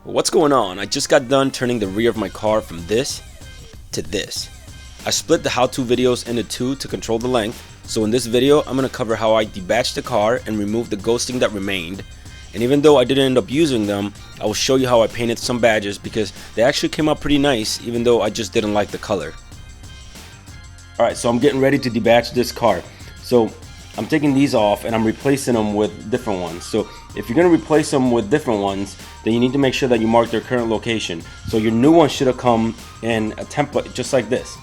What's going on? I just got done turning the rear of my car from this to this. I split the how-to videos into two to control the length, so in this video I'm going to cover how I debadged the car and removed the ghosting that remained. And even though I didn't end up using them, I will show you how I painted some badges because they actually came out pretty nice even though I just didn't like the color. Alright, so I'm getting ready to debadge this car. So I'm taking these off and I'm replacing them with different ones. So if you're going to replace them with different ones, then you need to make sure that you mark their current location. So your new one should have come in a template just like this.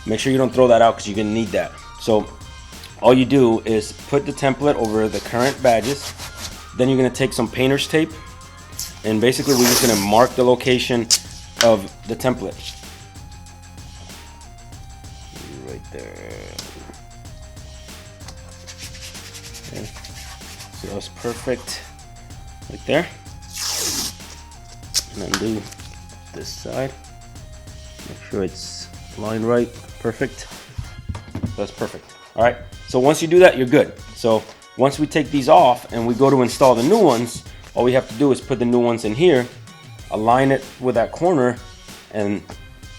Make sure you don't throw that out because you're going to need that. So all you do is put the template over the current badges. Then you're going to take some painter's tape and basically we're just going to mark the location of the template. Right there. Okay. So that's perfect right there. And then do this side. Make sure it's lined right. Perfect. That's perfect. Alright, so once you do that, you're good. So once we take these off and we go to install the new ones, all we have to do is put the new ones in here, align it with that corner, and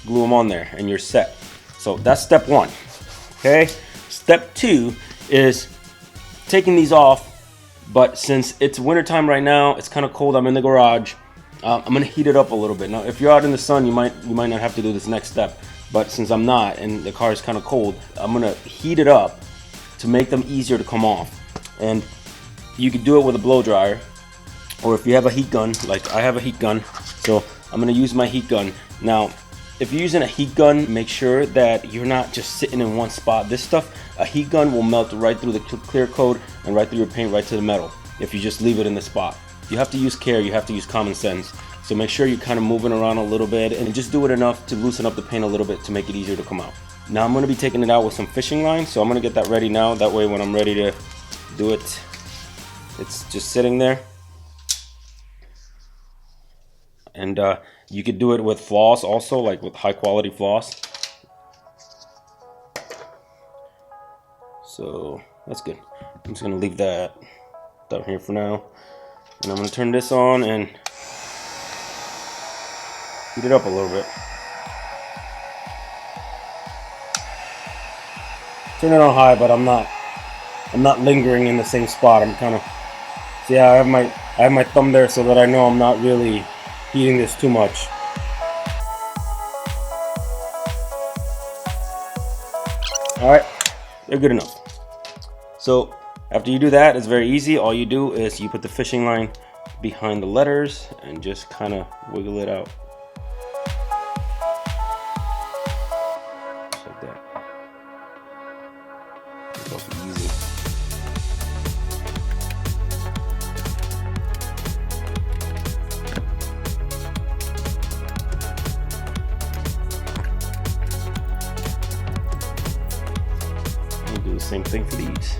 glue them on there, and you're set. So that's step one. Okay, step two is taking these off, but since it's wintertime right now, it's kind of cold, I'm in the garage, I'm gonna heat it up a little bit. Now if you're out in the sun, you might not have to do this next step, but since I'm not and the car is kind of cold, I'm gonna heat it up to make them easier to come off. And you could do it with a blow dryer, or if you have a heat gun, like I have a heat gun, so I'm gonna use my heat gun. Now if you're using a heat gun, make sure that you're not just sitting in one spot. This stuff, a heat gun will melt right through the clear coat and right through your paint, right to the metal, if you just leave it in the spot. You have to use care, you have to use common sense. So make sure you're kind of moving around a little bit and just do it enough to loosen up the paint a little bit to make it easier to come out. Now I'm going to be taking it out with some fishing line, so I'm going to get that ready now. That way when I'm ready to do it, it's just sitting there. And you could do it with floss also, like with high quality floss. So that's good. I'm just going to leave that down here for now. And I'm going to turn this on and heat it up a little bit. Turn it on high, but I'm not lingering in the same spot. I'm kind of, see, I have my thumb there so that I know I'm not really heating this too much. Alright, they're good enough. So after you do that, it's very easy. All you do is you put the fishing line behind the letters and just kind of wiggle it out. Just like that. It's also easy. Do the same thing for these.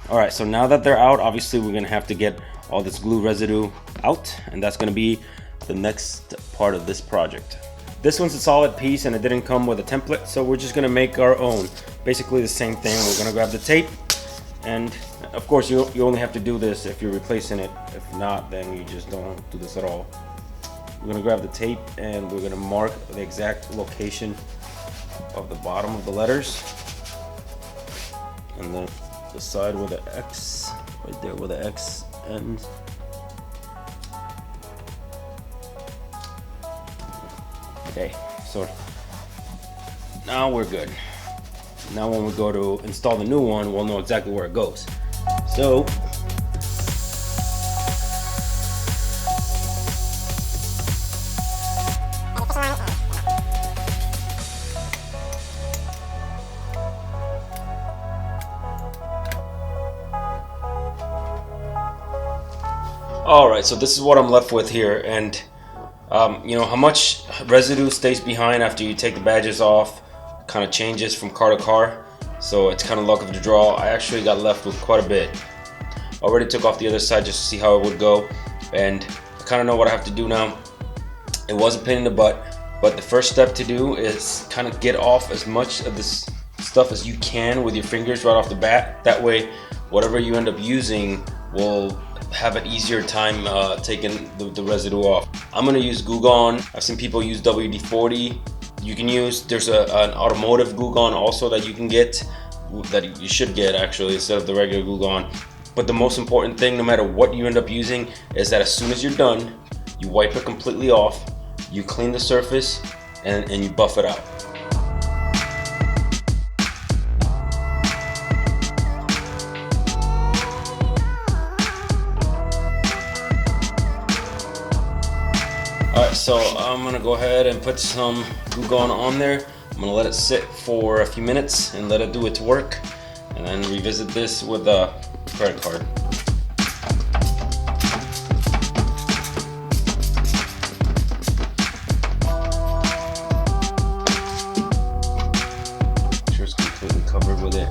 Alright, so now that they're out, obviously we're going to have to get all this glue residue out, and that's going to be the next part of this project. This one's a solid piece and it didn't come with a template, so we're just going to make our own. Basically the same thing. We're going to grab the tape, and of course you only have to do this if you're replacing it. If not, then you just don't do this at all. We're going to grab the tape and we're going to mark the exact location of the bottom of the letters, and then the side where the X, right there where the X ends. Okay, so now we're good. Now when we go to install the new one, we'll know exactly where it goes. So alright, so this is what I'm left with here, and you know how much residue stays behind after you take the badges off kind of changes from car to car, so it's kind of luck of the draw. I actually got left with quite a bit. Already took off the other side just to see how it would go, and I kind of know what I have to do now. It was a pain in the butt, But the first step to do is kind of get off as much of this stuff as you can with your fingers right off the bat. That way, whatever you end up using will have an easier time taking the residue off. I'm gonna use Goo Gone. I've seen people use WD-40. You can use, there's an automotive Goo Gone also that you can get, that you should get actually, instead of the regular Goo Gone. But the most important thing, no matter what you end up using, is that as soon as you're done, you wipe it completely off, you clean the surface, and you buff it out. Alright, so I'm gonna go ahead and put some Goo Gone on there. I'm gonna let it sit for a few minutes and let it do its work, and then revisit this with a credit card. Make sure it's completely covered with it.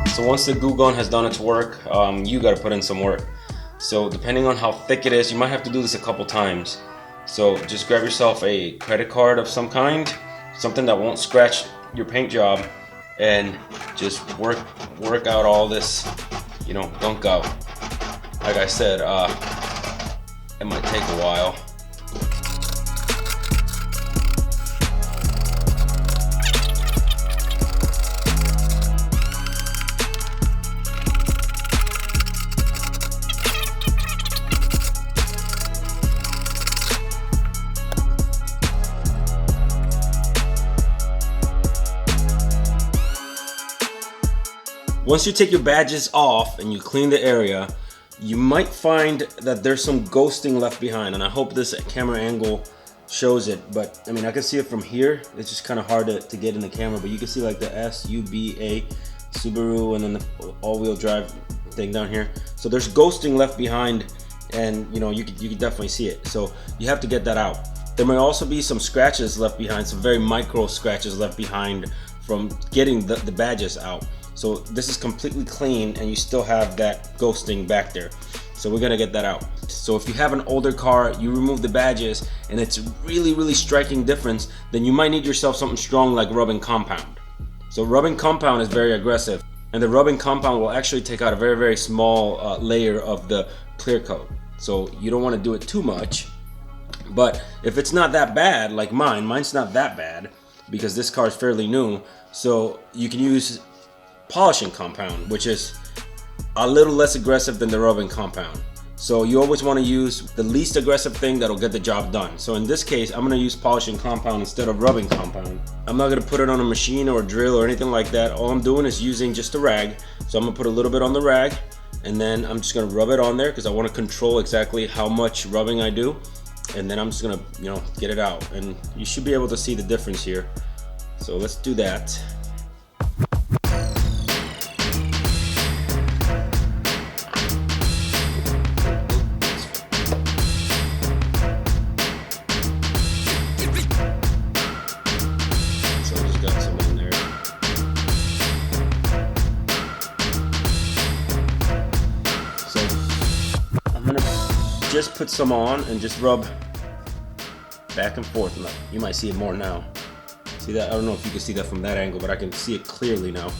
So once the Goo Gone has done its work, you gotta put in some work. So depending on how thick it is, you might have to do this a couple times. So just grab yourself a credit card of some kind, something that won't scratch your paint job, and just work out all this, gunk out. Like I said, it might take a while. Once you take your badges off and you clean the area, you might find that there's some ghosting left behind, and I hope this camera angle shows it, but I mean, I can see it from here. It's just kind of hard to get in the camera, but you can see like the SUBA, Subaru, and then the all-wheel drive thing down here. So there's ghosting left behind, and you can definitely see it. So you have to get that out. There may also be some scratches left behind, some very micro scratches left behind from getting the badges out. So this is completely clean, and you still have that ghosting back there. So we're gonna get that out. So if you have an older car, you remove the badges, and it's really striking difference, then you might need yourself something strong like rubbing compound. So rubbing compound is very aggressive, and the rubbing compound will actually take out a very small layer of the clear coat. So you don't want to do it too much. But if it's not that bad, like mine's not that bad because this car is fairly new. So you can use polishing compound, which is a little less aggressive than the rubbing compound. So you always want to use the least aggressive thing that'll get the job done. So in this case, I'm going to use polishing compound instead of rubbing compound. I'm not going to put it on a machine or a drill or anything like that. All I'm doing is using just a rag. So I'm going to put a little bit on the rag, and then I'm just going to rub it on there because I want to control exactly how much rubbing I do. And then I'm just going to, get it out. And you should be able to see the difference here. So let's do that. Just put some on and just rub back and forth. You might see it more now. See that? I don't know if you can see that from that angle, but I can see it clearly now.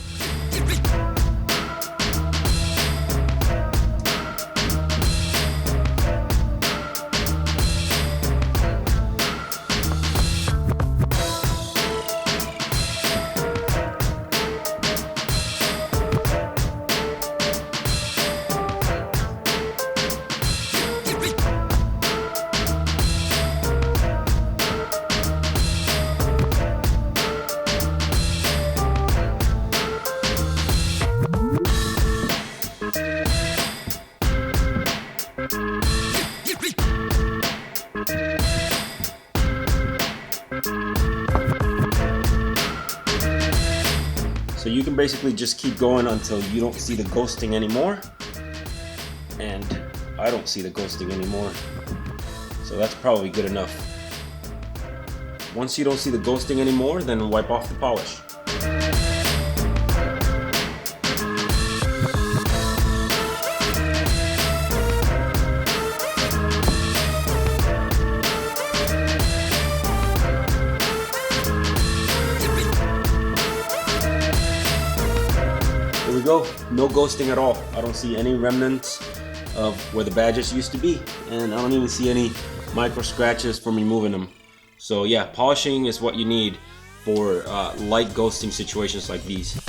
So you can basically just keep going until you don't see the ghosting anymore, and I don't see the ghosting anymore. So that's probably good enough. Once you don't see the ghosting anymore, then wipe off the polish. go. No ghosting at all. I don't see any remnants of where the badges used to be, and I don't even see any micro scratches from removing them. So yeah, polishing is what you need for light ghosting situations like these.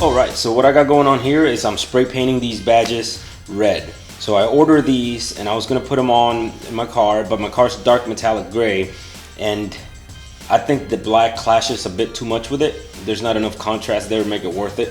Alright, so what I got going on here is I'm spray painting these badges red. So I ordered these and I was going to put them on in my car, but my car's dark metallic gray and I think the black clashes a bit too much with it. There's not enough contrast there to make it worth it.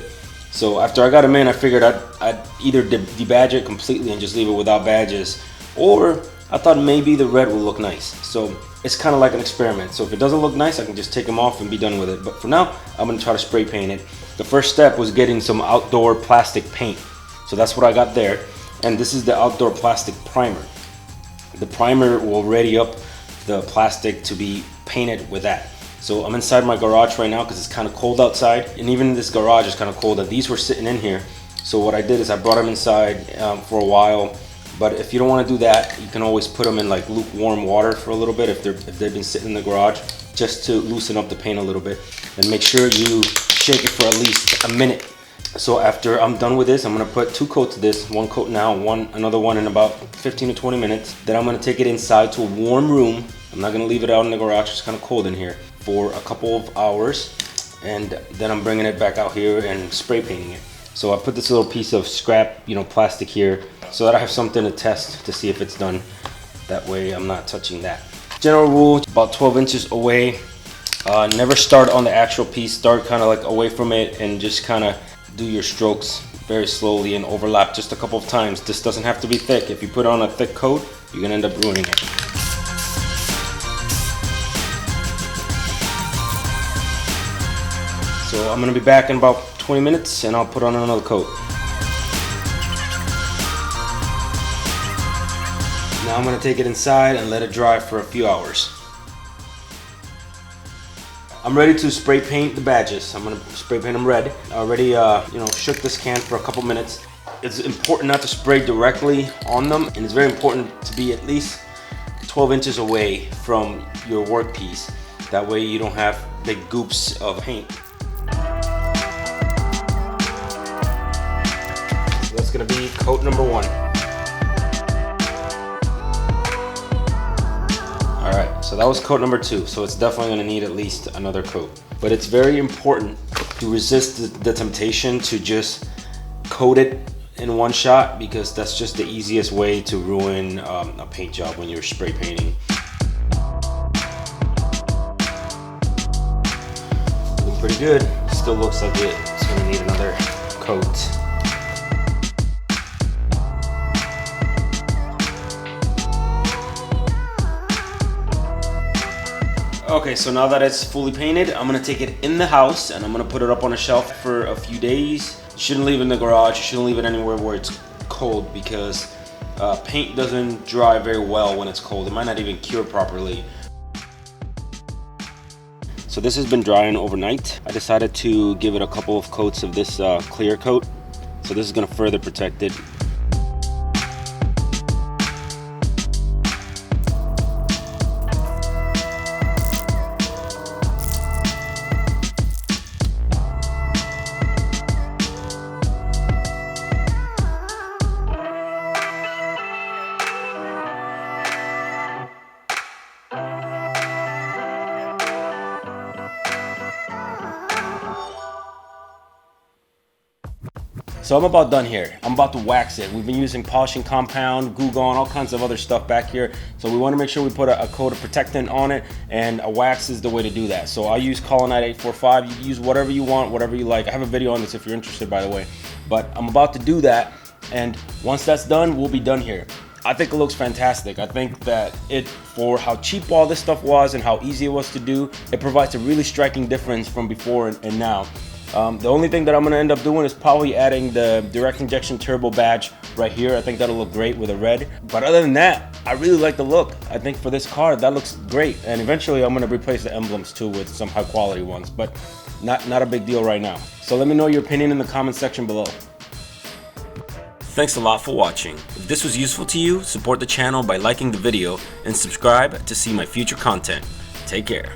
So after I got them in, I figured I'd either debadge it completely and just leave it without badges, or I thought maybe the red will look nice. So it's kind of like an experiment. So if it doesn't look nice, I can just take them off and be done with it. But for now, I'm going to try to spray paint it. The first step was getting some outdoor plastic paint. So that's what I got there. And this is the outdoor plastic primer. The primer will ready up the plastic to be painted with that. So I'm inside my garage right now because it's kind of cold outside. And even this garage is kind of cold. And these were sitting in here. So what I did is I brought them inside for a while. But if you don't want to do that, you can always put them in like lukewarm water for a little bit if they've been sitting in the garage, just to loosen up the paint a little bit. And make sure you shake it for at least a minute. So after I'm done with this, I'm gonna put 2 coats of this, 1 coat now, another one in about 15 to 20 minutes. Then I'm gonna take it inside to a warm room. I'm not gonna leave it out in the garage, it's kind of cold in here, for a couple of hours. And then I'm bringing it back out here and spray painting it. So I put this little piece of scrap, plastic here, so that I have something to test to see if it's done. That way I'm not touching that. General rule, about 12 inches away. Never start on the actual piece, start kind of like away from it and just kind of do your strokes very slowly and overlap just a couple of times. This doesn't have to be thick. If you put on a thick coat, you're gonna end up ruining it. So I'm gonna be back in about 20 minutes and I'll put on another coat. Now I'm gonna take it inside and let it dry for a few hours. I'm ready to spray paint the badges. I'm gonna spray paint them red. I already shook this can for a couple minutes. It's important not to spray directly on them, and it's very important to be at least 12 inches away from your workpiece. That way you don't have big goops of paint. So that's gonna be coat number 1. Alright, so that was coat number 2, so it's definitely going to need at least another coat. But it's very important to resist the temptation to just coat it in one shot, because that's just the easiest way to ruin a paint job when you're spray painting. Looking pretty good. Still looks like it's going to need another coat. Okay, so now that it's fully painted, I'm gonna take it in the house and I'm gonna put it up on a shelf for a few days. You shouldn't leave it in the garage, you shouldn't leave it anywhere where it's cold, because paint doesn't dry very well when it's cold. It might not even cure properly. So this has been drying overnight. I decided to give it a couple of coats of this clear coat. So this is gonna further protect it. So I'm about done here. I'm about to wax it. We've been using polishing compound, Goo Gone, all kinds of other stuff back here. So we want to make sure we put a coat of protectant on it, and a wax is the way to do that. So I use Colonite 845. You can use whatever you want, whatever you like. I have a video on this if you're interested, by the way. But I'm about to do that, and once that's done, we'll be done here. I think it looks fantastic. I think that for how cheap all this stuff was and how easy it was to do, it provides a really striking difference from before and now. The only thing that I'm going to end up doing is probably adding the direct injection turbo badge right here. I think that'll look great with a red. But other than that, I really like the look. I think for this car, that looks great. And eventually I'm going to replace the emblems too with some high quality ones, but not a big deal right now. So let me know your opinion in the comment section below. Thanks a lot for watching. If this was useful to you, support the channel by liking the video and subscribe to see my future content. Take care.